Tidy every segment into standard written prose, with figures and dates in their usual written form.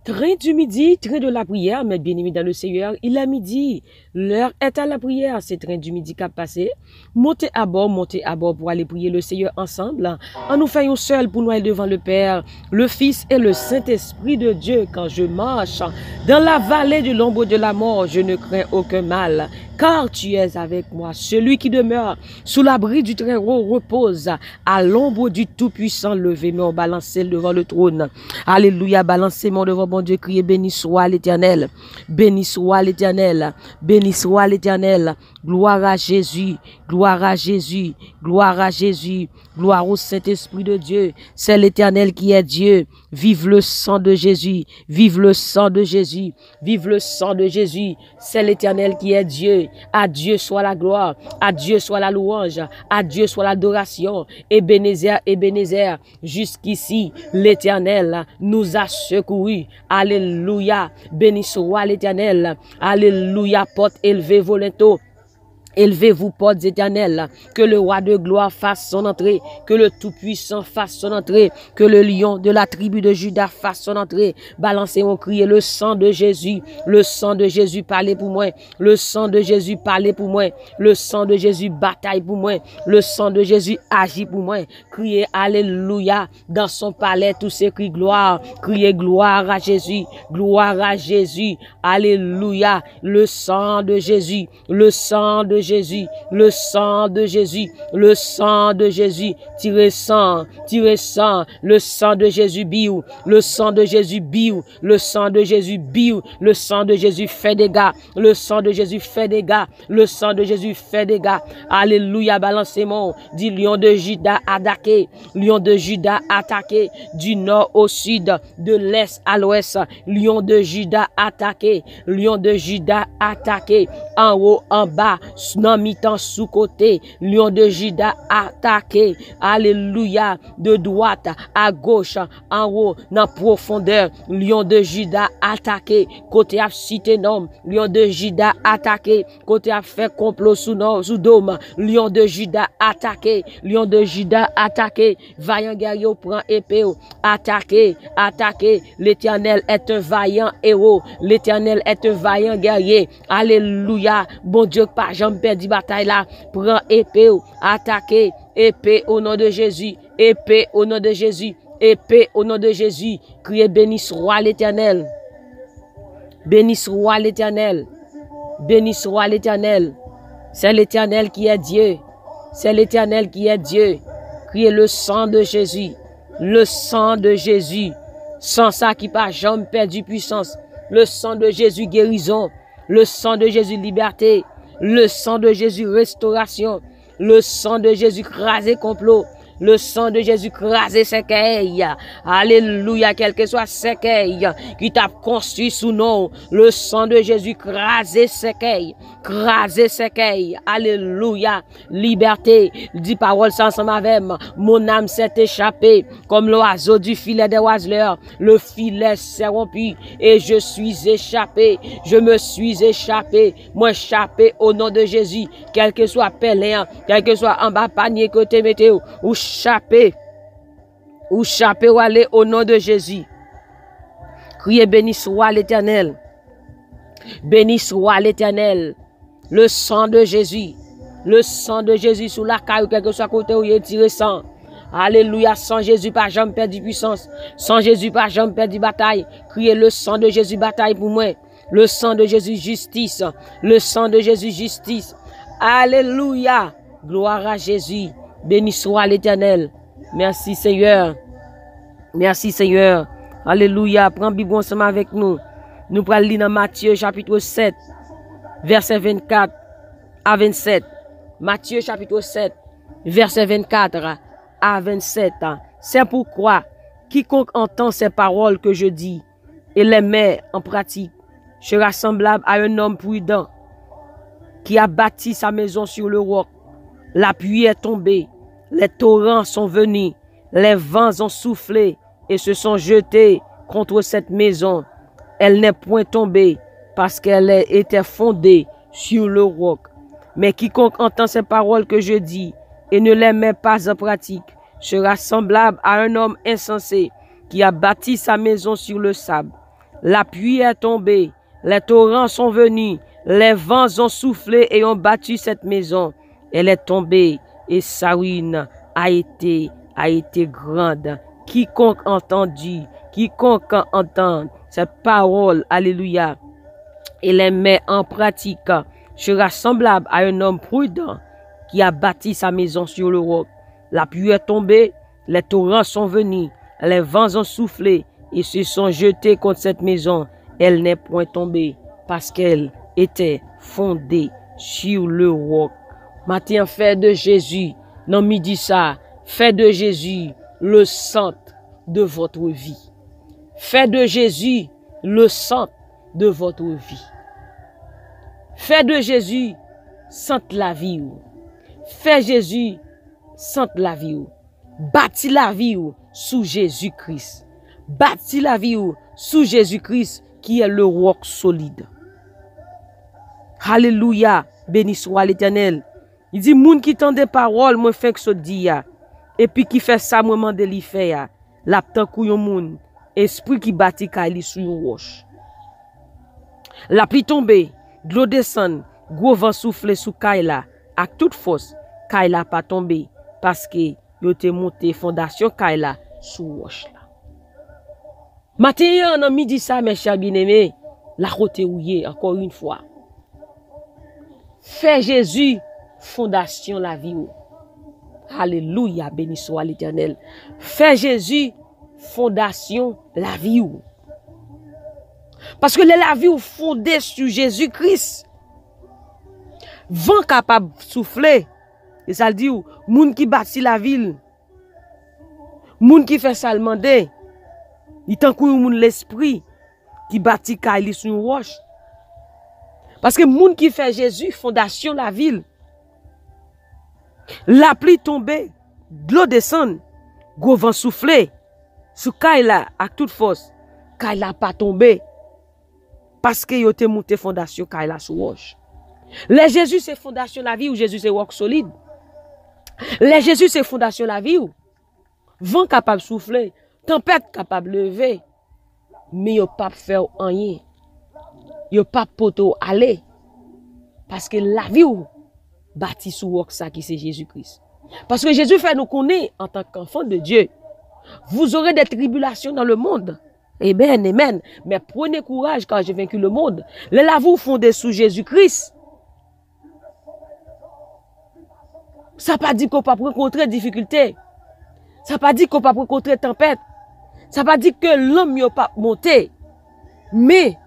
Train du midi, train de la prière, mes bien-aimés dans le Seigneur, il est midi. L'heure est à la prière. C'est train du midi qui a passé. Montez à bord pour aller prier le Seigneur ensemble. En nous faisant seul pour nous aller devant le Père, le Fils et le Saint-Esprit de Dieu. Quand je marche dans la vallée de l'ombre de la mort, je ne crains aucun mal, car tu es avec moi. Celui qui demeure sous l'abri du Très-Haut repose à l'ombre du Tout-Puissant. Levez-moi balancez devant le trône. Alléluia, balancez-moi devant bon Dieu, criez béni soit l'Éternel, béni soit l'Éternel, béni soit l'Éternel. Gloire à Jésus, gloire à Jésus, gloire à Jésus, gloire au Saint-Esprit de Dieu. C'est l'Éternel qui est Dieu. Vive le sang de Jésus, vive le sang de Jésus, vive le sang de Jésus. C'est l'Éternel qui est Dieu. À Dieu soit la gloire, à Dieu soit la louange, à Dieu soit l'adoration. Ebenezer, Ebenezer, jusqu'ici l'Éternel nous a secourus. Alléluia, béni soit l'Éternel. Alléluia, porte élevée vos linteaux. Élevez-vous, portes éternelles, que le roi de gloire fasse son entrée, que le Tout-Puissant fasse son entrée, que le lion de la tribu de Juda fasse son entrée. Balancez mon crier le sang de Jésus, parlez pour moi, le sang de Jésus, parlez pour moi, le sang de Jésus, bataille pour moi, le sang de Jésus, agit pour moi. Criez Alléluia, dans son palais, tous ces cris gloire, criez gloire à Jésus, Alléluia, le sang de Jésus, le sang de Jésus, le sang de Jésus, le sang de Jésus, tirez sang, le sang de Jésus biou, le sang de Jésus biou, le sang de Jésus biou, le sang de Jésus fait dégâts, le sang de Jésus fait dégâts, le sang de Jésus fait dégâts. Alléluia, balancez-moi, dit lion de Juda attaqué, lion de Juda attaqué, du nord au sud, de l'est à l'ouest, lion de Juda attaqué, lion de Juda attaqué, en haut, en bas, non mi-temps sous côté, lion de Juda attaqué, alléluia, de droite à gauche, en haut, dans profondeur, lion de Juda attaqué, côté à cité nom, lion de Juda attaqué, côté à fait complot sous dôme, lion de Juda attaqué, vaillant guerrier prend épée, attaqué, l'Éternel est un vaillant héros, l'Éternel est un vaillant guerrier, alléluia, bon Dieu, pas jamais perdu bataille là, prend épée, attaqué, épée au nom de Jésus, épée au nom de Jésus, épée au nom de Jésus, criez béni soit l'Éternel, béni soit l'Éternel, béni soit l'Éternel, c'est l'Éternel qui est Dieu, c'est l'Éternel qui est Dieu, criez le sang de Jésus, le sang de Jésus, sans ça qui pas jamais perdu puissance, le sang de Jésus guérison, le sang de Jésus liberté, le sang de Jésus restauration, le sang de Jésus crasé complot, le sang de Jésus crasé séquelles. Alléluia, quel que soit séquelles qui t'a construit sous nom, le sang de Jésus crasé séquelles. Alléluia, liberté, dit parole sans avec mon âme s'est échappée comme l'oiseau du filet des oiseleurs, le filet s'est rompu et je suis échappé, je me suis échappé, moi échappé au nom de Jésus, quel que soit pèlerin, quel que soit en bas panier côté météo, ou chaper ou aller au nom de Jésus. Criez béni soit l'Éternel, béni soit l'Éternel, le sang de Jésus sous la caille, quel que soit côté où il est tiré sang. Alléluia, sans Jésus pas jamais perdu puissance, sans Jésus pas jamais perdu bataille. Criez le sang de Jésus bataille pour moi, le sang de Jésus justice, le sang de Jésus justice. Alléluia, gloire à Jésus, béni soit l'Éternel. Merci Seigneur, merci Seigneur. Alléluia, prends Bible ensemble avec nous. Nous prenons lire dans Matthieu chapitre 7, verset 24 à 27. Matthieu chapitre 7, verset 24 à 27. C'est pourquoi quiconque entend ces paroles que je dis et les met en pratique sera semblable à un homme prudent qui a bâti sa maison sur le roc. La pluie est tombée, les torrents sont venus, les vents ont soufflé et se sont jetés contre cette maison. Elle n'est point tombée parce qu'elle était fondée sur le roc. Mais quiconque entend ces paroles que je dis et ne les met pas en pratique sera semblable à un homme insensé qui a bâti sa maison sur le sable. la pluie est tombée, les torrents sont venus, les vents ont soufflé et ont battu cette maison. Elle est tombée et sa ruine a été grande. Quiconque entend cette parole, alléluia, et les met en pratique, sera semblable à un homme prudent qui a bâti sa maison sur le roc. La pluie est tombée, les torrents sont venus, les vents ont soufflé et se sont jetés contre cette maison. Elle n'est point tombée parce qu'elle était fondée sur le roc. Matin, fait de Jésus, non midi ça, fait de Jésus le centre de votre vie. Fait de Jésus le centre de votre vie. Fait de Jésus centre la vie. Fait Jésus centre la vie. Bâtis la vie sous Jésus-Christ. Bâtis la vie sous Jésus-Christ qui est le roc solide. Alléluia, béni soit l'Éternel. Il dit, moun qui tend des paroles, moi fait que ça dit ya. Et puis qui fait ça, moi mande li fait ya. La ptan kou yon moun, esprit qui bâti kali sous yon roche. La pluie tombe, de l'eau descend, gros vent souffle sous Kaila, avec toute force, Kaila pas tombé, parce que yo te monté fondation Kaila sous roche là. Matin, on midi ça, mes chers bien-aimés, la route est rouillée, encore une fois. Fais Jésus fondation la vie. Alléluia, béni soit l'Éternel. Fais Jésus fondation la vie. Parce que la vie fondée sur Jésus-Christ. Vent capable de souffler. Et ça dit, moun qui bâtit la ville. Moun qui fait ça le demander. Il tant que moun l'esprit qui bâtit Kaili sur une roche. Parce que moun qui fait Jésus fondation la ville. La pluie tombée, de l'eau descend, gros vent soufflé, sous Kaila avec toute force, Kaila pas tombé, parce que yo te monté fondation Kaila sous roche. Les Jésus c'est fondation la vie ou Jésus c'est roc solide. Les Jésus c'est fondation la vie ou vent capable souffler, tempête capable lever, mais yo pas faire rien. Yo pas poto aller, parce que la vie ou bâti sous roc ça qui c'est Jésus-Christ. Parce que Jésus fait nous connaître en tant qu'enfant de Dieu. Vous aurez des tribulations dans le monde. Amen, amen. Mais prenez courage car j'ai vaincu le monde. Les lavous fondés sous Jésus-Christ. Ça pas dit qu'on peut pas rencontrer difficultés. Ça pas dit qu'on peut pas rencontrer tempête. Ça pas dit que l'homme n'a pas monté. Mais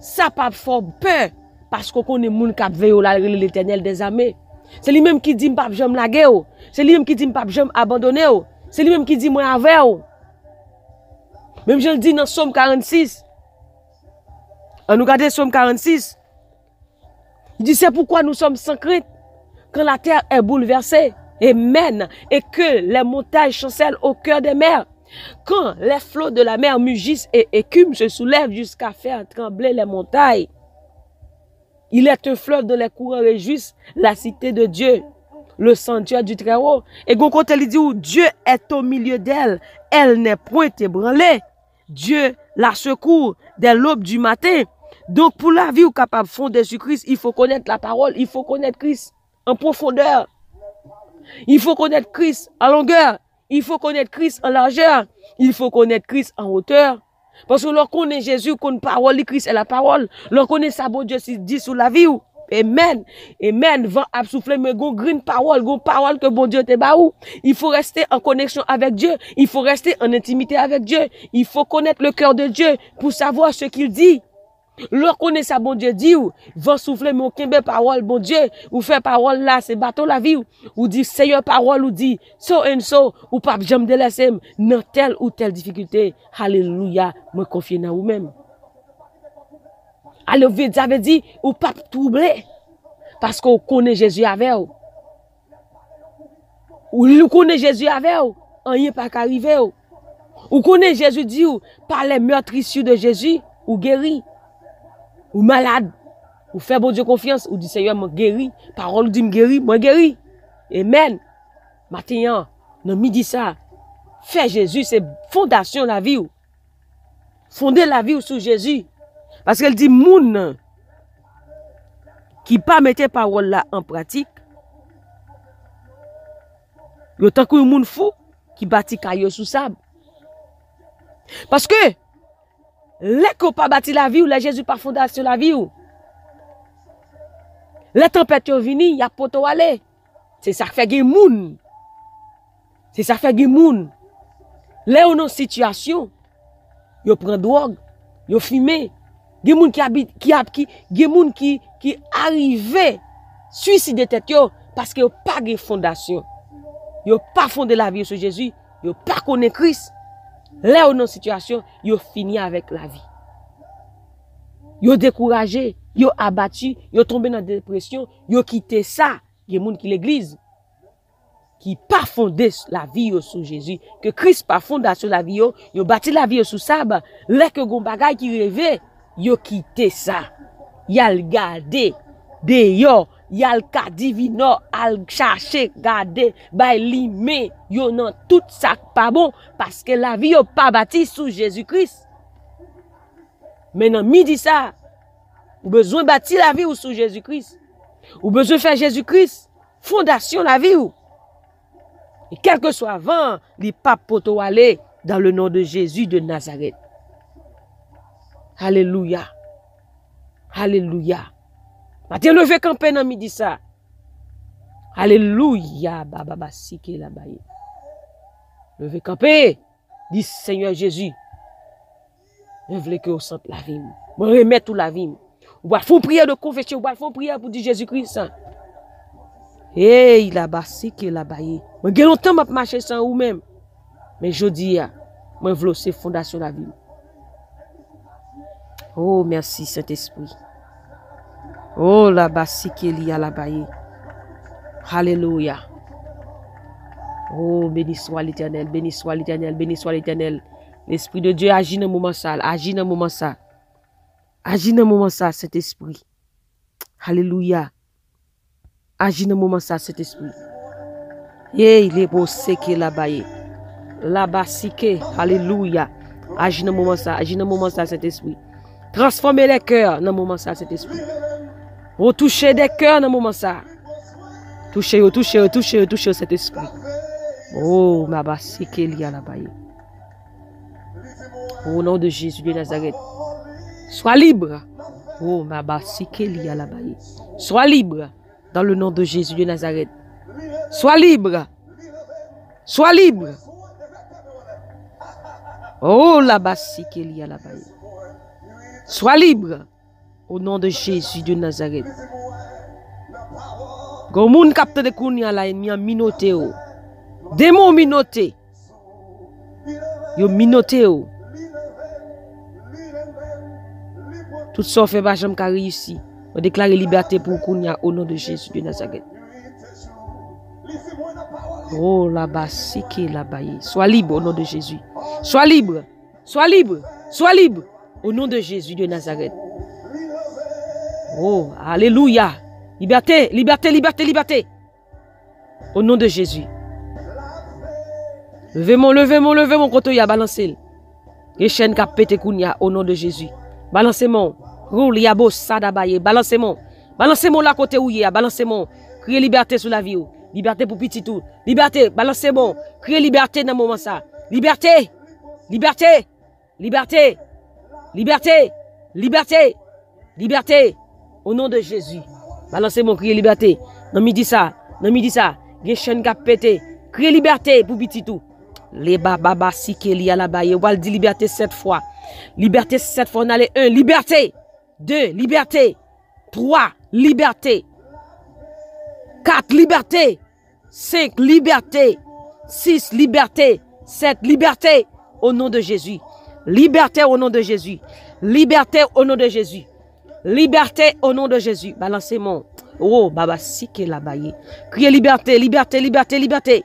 ça pas fort peur. Parce qu'on connaît moun k'ap veille l'Éternel des armées. C'est lui-même qui dit m'pap j'aime la guerre. C'est lui-même qui dit m'pap j'aime abandonner. C'est lui-même qui dit moi avec. Même je le dis dans Somme 46. On nous regarde Somme 46. Il dit c'est pourquoi nous sommes sans crainte quand la terre est bouleversée. Amen. Et que les montagnes chancellent au cœur des mers. Quand les flots de la mer mugissent et écument se soulèvent jusqu'à faire trembler les montagnes. Il est un fleuve dont les courants réjouissent la cité de Dieu, le sanctuaire du Très-Haut. Et quand il dit où Dieu est au milieu d'elle, elle n'est point ébranlée. Dieu la secourt dès l'aube du matin. Donc pour la vie ou capable de fonder sur Christ, il faut connaître la parole, il faut connaître Christ en profondeur. Il faut connaître Christ en longueur, il faut connaître Christ en largeur, il faut connaître Christ en hauteur. Parce que l'on connaît Jésus, qu'on parole, Christ est la parole. L'on connaît sa bon Dieu dit sous la vie. Amen. Amen. Vent a soufflé, mais gon green parole, gon parole que bon Dieu te baou. Il faut rester en connexion avec Dieu. Il faut rester en intimité avec Dieu. Il faut connaître le cœur de Dieu pour savoir ce qu'il dit. L'on connaît sa bon Dieu dit ou vent souffler mais aucun parole bon Dieu ou fait parole là c'est bateau la vie ou dit Seigneur parole ou dit so and so ou pas jamais délaisser dans telle ou telle difficulté. Alléluia, me confier dans vous-même. Alors ça veut dire ou pas troubler parce qu'on connaît Jésus avec vous. Ou nous connaît Jésus avec vous, rien pas qu'arriver ou connaît Jésus dit ou par les meurtrissures de Jésus ou guéri. Ou malade, ou fait bon Dieu confiance, ou dit Seigneur, moi guéri, parole dit me guéri, moi guéri. Amen. Maintenant, non midi ça, fait Jésus, c'est fondation la vie. fonder la vie sur Jésus. Parce qu'elle dit, moun qui pas mettre parole là en pratique, yo tant que moun fou qui bâti caillou sous sable. Parce que les qu'on pas bâti la vie ou les Jésus pas fondation la vie ou les tempêtes vini, y a poto aller. C'est ça fait gen moun. C'est ça fait gen moun. Les ou non situation, yo prend drogue, yo fume, gen moun qui habite gen moun qui arrivé suicide tête yo parce que yo pas gen fondation. Yo pas fondé la vie sur Jésus, yo pas connaît Christ. Là où dans situation, yo fini avec la vie. Yo découragé, yo abattu, yo tombé dans la dépression, yo quitté ça. Il y a des gens qui l'église qui pas fondé la vie sur Jésus, que Christ pas fondé sur la vie yo bâti la vie sur ça, là que gon bagay qui rêvé, yo quitté ça. Yal gardé dehors, yal ka divino, al chercher garder, bay limé, yo nan tout ça pas bon parce que la vie yo pas bâti sur Jésus-Christ. Maintenant midi ça, ou besoin bâtir la vie ou sur Jésus-Christ. Ou besoin faire Jésus-Christ fondation la vie ou. Et quel que soit avant, les papes poto aller dans le nom de Jésus de Nazareth. Alléluia. Alléluia. Matin levé camper dans midi ça. Alléluia. Baba sike la baye. Levé camper. Dit Seigneur Jésus. Je veux que vous sente la vie. Je remets tout la vie. Ou va faire prière de confession, ou va faire prière pour dire Jésus-Christ. Hey, la sike la baye. Je vais longtemps marcher sans ou même. Mais je dis, je veux c'est fondation la vie. Oh, merci Saint-Esprit. Oh, la basike li a la baye. Alléluia. Oh, béni soit l'Éternel, béni soit l'Éternel, béni soit l'Éternel. L'Esprit de Dieu agit dans le moment ça, agit dans le moment ça. Agis dans le moment ça, cet esprit. Alléluia. Agis dans le moment ça, cet esprit. Il est beau, c'est que là-bas. Là-bas, c'est que. Alléluia. Agis dans le moment ça, agis dans le moment ça, cet esprit. Transformez les cœurs dans le moment ça, cet esprit. Retouchez des cœurs dans le moment ça. Touchez, touchez, touchez, touchez cet esprit. Oh, ma bas, c'est que il y a là-bas. Au nom de Jésus de Nazareth. Sois libre. Oh, ma basike li a la baye. Sois libre dans le nom de Jésus de Nazareth. Sois libre. Sois libre. Oh, la basike li a la baye. Sois libre au nom de Jésus de Nazareth. Gomoun kapte de kounya la ennemi a minoté o. Démon minoté. Yo minoté o. Tout ça fait pas jamais réussi. On déclare liberté pour Kounia au nom de Jésus de Nazareth. Oh là-bas, c'est qui là-bas. Sois libre au nom de Jésus. Sois libre. Sois libre. Sois libre au nom de Jésus de Nazareth. Oh, alléluia. Liberté, liberté, liberté, liberté. Au nom de Jésus. Levez mon côté, y a balancé. Les chaînes qui pété Kounia au nom de Jésus. Balancez-moi. Roule yabo sadabaye. Balancez-moi. Balancez-moi là côté où y a. Balancez-moi. Criez liberté sur la vie. Liberté pour petit tout. Liberté. Balancez-moi. Criez liberté dans le moment ça. Liberté. Liberté. Liberté. Liberté. Liberté. Liberté. Au nom de Jésus. Balancez-moi. Criez liberté. Non midi ça. Non midi ça. Gen chaîne qui pété. Criez liberté pour petit tout. Les baba si que li a la baye. On dit liberté 7 fois. Liberté 7 fois. On a les 1. Liberté. 2. Liberté. 3. Liberté. 4. Liberté. 5. Liberté. 6. Liberté. 7. Liberté. Au nom de Jésus. Liberté au nom de Jésus. Liberté au nom de Jésus. Liberté au nom de Jésus. Balancez-moi. Oh, baba si que la baye. Criez liberté, liberté, liberté, liberté.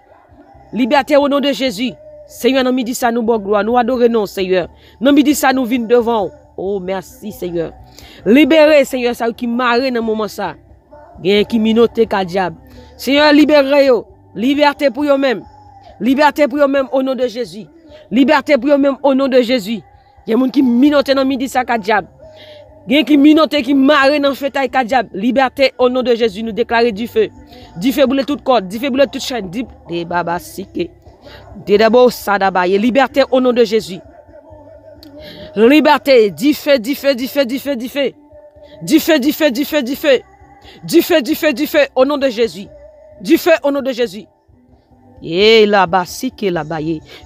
Liberté au nom de Jésus. Seigneur, nous midi ça nous bon gloire, nous adorons non, Seigneur. Nous midi ça nous vient devant. Oh, merci, Seigneur. Libérez, Seigneur, ça qui marre dans le moment ça. Gen qui minote ka diable. Seigneur, libérez yo. Liberté pour eux même. Liberté pour eux même au nom de Jésus. Liberté pour eux même au nom de Jésus. Il y a des gens qui minotent dans midi ça, diable. Il y a qui minotent qui marrent dans feu taille diable. Liberté au nom de Jésus, nous déclarer du feu. Du feu brûler toute corde, du feu brûler toute chaîne. Des baba sike. Des d'abord sadabaye. Liberté au nom de Jésus. Liberté, du feu, du feu, du feu, du feu, du feu. Du feu, du feu, du feu, du feu. Du feu, du feu, du feu au nom de Jésus. Du feu au nom de Jésus. Et là-bas, sike là-bas.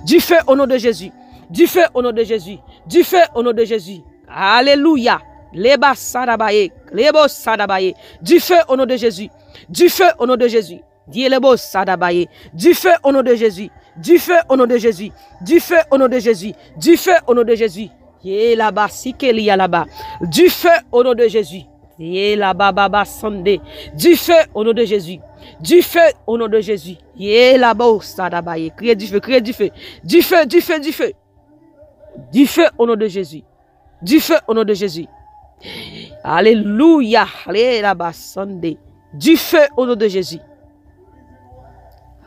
Du feu au nom de Jésus. Du feu au nom de Jésus. Du feu au nom de Jésus. Alléluia. Leba sadabaye. Lebo sadabaye. Du feu au nom de Jésus. Du feu au nom de Jésus. Dielebo sadabaye. Du feu au nom de Jésus. Du feu au nom de Jésus. Du feu au nom de Jésus. Du feu au nom de Jésus. Yé là-bas, sikelia là-bas. Du feu au nom de Jésus. Yé là-bas, baba sande. Du feu au nom de Jésus. Du feu au nom de Jésus. Yé là-bas, sadabaye. Criez du feu, criez du feu. Du feu, du feu, du feu. Du feu au nom de Jésus. Du feu au nom de Jésus. Alléluia. Allez là-bas, sande. Du feu au nom de Jésus.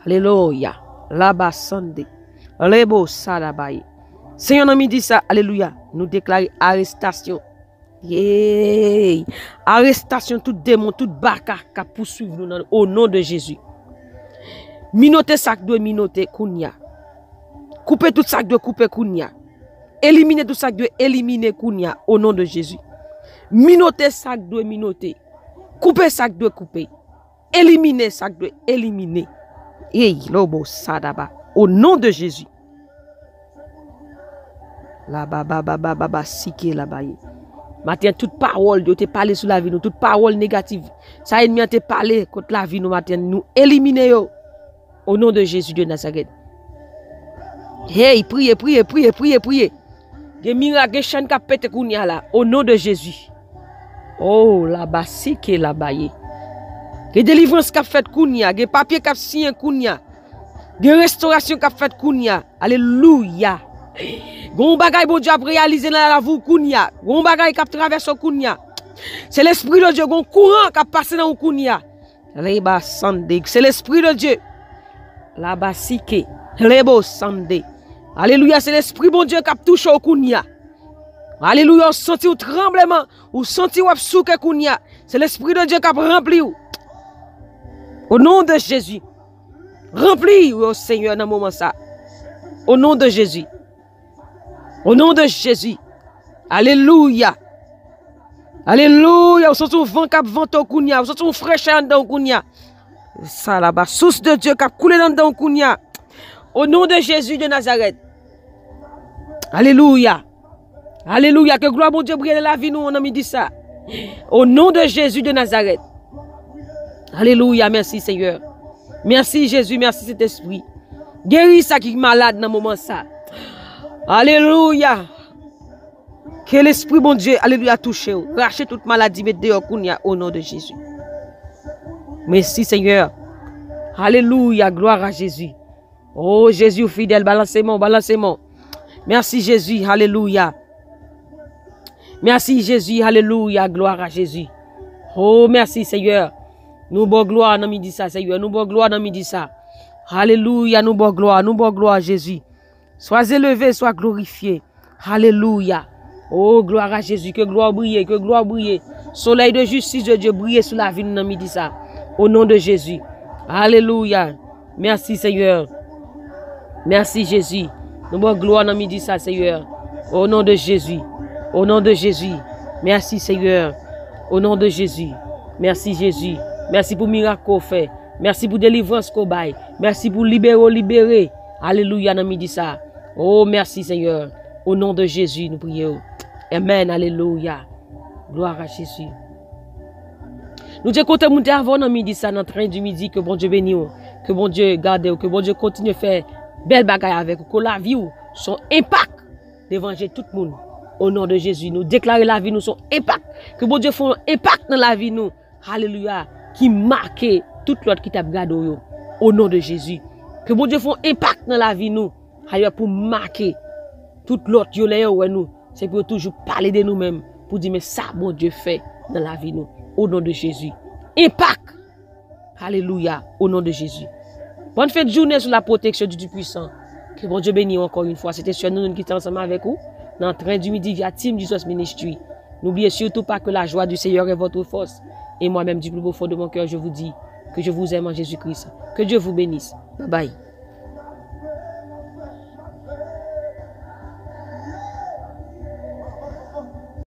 Alléluia. Là-bas, sande. Lebo sadabaye. Seigneur, nous dit ça, alléluia, nous déclarons arrestation. Yeah. Arrestation, tout démon, tout baka qui poursuivre nous au nom de Jésus. Minoter sac de minoter kounya. Couper tout sac de couper kounya. Éliminer tout sac de éliminer kounya au nom de Jésus. Minoter sac de minoter. Couper sac de couper. Éliminer sac de éliminer. Hey, lobo sadaba au nom de Jésus. La baba sike la baye. Matin toute parole de te parler sur la vie nous, toute parole négative. Ça ennemi te parler contre la vie nous matin nous éliminer yo au nom de Jésus de Nazareth. Hey, priez, priez, priez, priez, priez. Des miracles chaîne qui pété kounya là au nom de Jésus. Oh la basike la baye. Des délivrance qui fait kounya, des papiers qui signé kounya. Des restauration qui fait kounya. Alléluia. Gon bagay bon Dieu a réalisé dans la vie kounya. Gon bagay qui traverse kounya. C'est l'esprit de Dieu gon courant qui passe dans kounya. Leba sande, c'est l'esprit de Dieu. La basike, lebo sande. Alléluia, c'est l'esprit bon Dieu qui touche au kounya. Alléluia, on senti au tremblement, ou senti ou souke kounya. C'est l'esprit de Dieu qui rempli ou. Au nom de Jésus. Remplis au Seigneur dans le moment ça. Au nom de Jésus. Au nom de Jésus. Alléluia. Alléluia. Vous sentez un vent qui vente au kounya. Vous sentez une fraîcheur dans le kounya. Ça là-bas. Source de Dieu qui a coulé dans le kounya. Au nom de Jésus de Nazareth. Alléluia. Alléluia. Que gloire mon Dieu brille dans la vie nous. On a mis dit ça. Au nom de Jésus de Nazareth. Alléluia. Merci Seigneur. Merci Jésus. Merci Saint-Esprit. Guéris ça qui est malade dans le moment ça. Alléluia. Que l'Esprit, bon Dieu, alléluia, touche. Rachez toute maladie, mettez dehors au nom de Jésus. Merci Seigneur. Alléluia, gloire à Jésus. Oh Jésus fidèle, balancez-moi, balancez-moi. Merci Jésus, alléluia. Merci Jésus, alléluia, gloire à Jésus. Oh merci Seigneur. Nous bon gloire dans midi ça, Seigneur. Nous bon gloire dans midi ça. Alléluia, nous bon gloire à Jésus. Sois élevé, sois glorifié. Alléluia. Oh, gloire à Jésus. Que gloire brille, que gloire brille. Soleil de justice de Dieu brille sur la vie de midi ça. Au nom de Jésus. Alléluia. Merci Seigneur. Merci Jésus. Nous bon gloire dans midi ça, Seigneur. Au nom de Jésus. Au nom de Jésus. Merci Seigneur. Au nom de Jésus. Merci Jésus. Merci pour miracle qu'on fait. Merci pour délivrance qu'on baille. Merci pour libérer. Alléluia dans midi ça. Oh, merci Seigneur. Au nom de Jésus, nous prions. Amen. Alléluia. Gloire à Jésus. Nous te comptons monter avant dans midi ça, dans le train du midi, que bon Dieu bénisse, que bon Dieu garde, que bon Dieu continue à faire belle bagaille avec, que la vie, son impact d'évangile tout le monde. Au nom de Jésus, nous déclarer la vie, nous son impact. Que bon Dieu fasse un impact dans la vie, nous. Alléluia. Qui marque tout l'autre qui t'a gardé. Au nom de Jésus. Que bon Dieu fasse un impact dans la vie, nous. Alléluia, pour marquer tout l'autre qui est nous. C'est pour toujours parler de nous-mêmes. Pour dire, mais ça, bon Dieu fait dans la vie, nous. Au nom de Jésus. Impact. Alléluia. Au nom de Jésus. Bonne fête de journée sous la protection du Dieu puissant. Que bon Dieu bénisse encore une fois. C'était sur nous qui sommes ensemble avec vous. dans le train du midi via Team Jesus Ministry. N'oubliez surtout pas que la joie du Seigneur est votre force. Et moi-même, du plus profond de mon cœur, je vous dis que je vous aime en Jésus-Christ. Que Dieu vous bénisse. Bye bye.